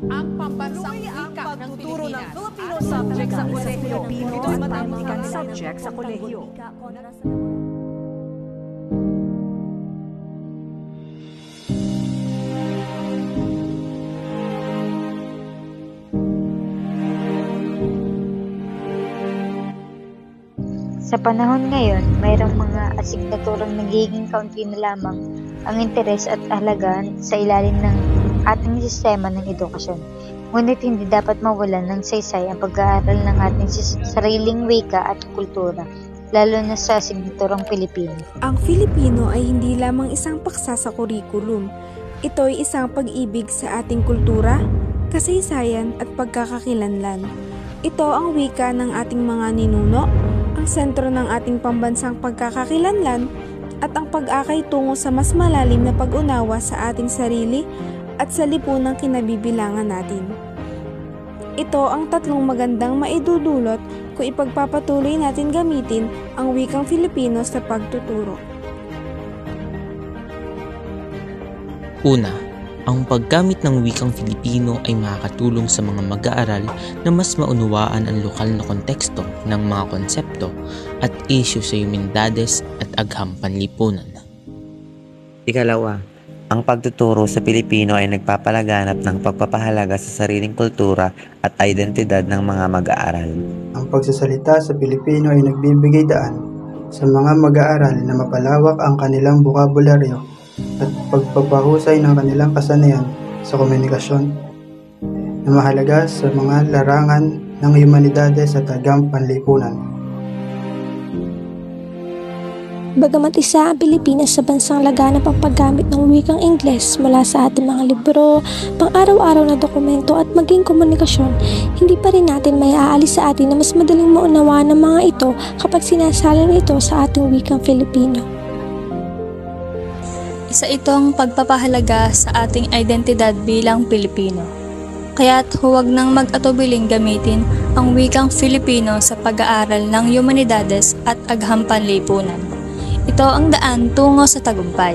ang pambansang Ang wika ng pagtuturo ng Pilipinas. Filipino subject sa kolehiyo. Ito ay matapang subject sa kolehiyo. Sa panahon ngayon, mayroong mga asignaturang nagiging kaunti na lamang ang interes at halaga sa ilalim ng ating sistema ng edukasyon. Ngunit hindi dapat mawalan ng saysay ang pag-aaral ng ating sariling wika at kultura, lalo na sa asignaturang Pilipino. Ang Filipino ay hindi lamang isang paksa sa kurikulum. Ito ay isang pag-ibig sa ating kultura, kasaysayan at pagkakakilanlan. Ito ang wika ng ating mga ninuno, ang sentro ng ating pambansang pagkakakilanlan at ang pag-akay tungo sa mas malalim na pag-unawa sa ating sarili at sa lipunang kinabibilangan natin. Ito ang tatlong magandang maidudulot kung ipagpapatuloy natin gamitin ang wikang Filipino sa pagtuturo. Una, ang paggamit ng wikang Filipino ay makakatulong sa mga mag-aaral na mas maunawaan ang lokal na konteksto ng mga konsepto at isyu sa humanidades at agham panlipunan. Ikalawa, ang pagtuturo sa Pilipino ay nagpapalaganap ng pagpapahalaga sa sariling kultura at identidad ng mga mag-aaral. Ang pagsasalita sa Pilipino ay nagbibigay daan sa mga mag-aaral na mapalawak ang kanilang bokabularyo at pagpapahusay ng kanilang kasanayan sa komunikasyon na mahalaga sa mga larangan ng humanidades at agham panlipunan. Bagamat isa ang Pilipinas sa bansang laganap ang paggamit ng wikang Ingles mula sa ating mga libro, pang-araw-araw na dokumento at maging komunikasyon, hindi pa rin natin may aalis sa atin na mas madaling maunawaan ng mga ito kapag sinasalin ito sa ating wikang Filipino. Isa itong pagpapahalaga sa ating identidad bilang Pilipino. Kaya't huwag nang mag-atubiling gamitin ang wikang Filipino sa pag-aaral ng humanidades at agham panlipunan. Ito ang daan tungo sa tagumpay.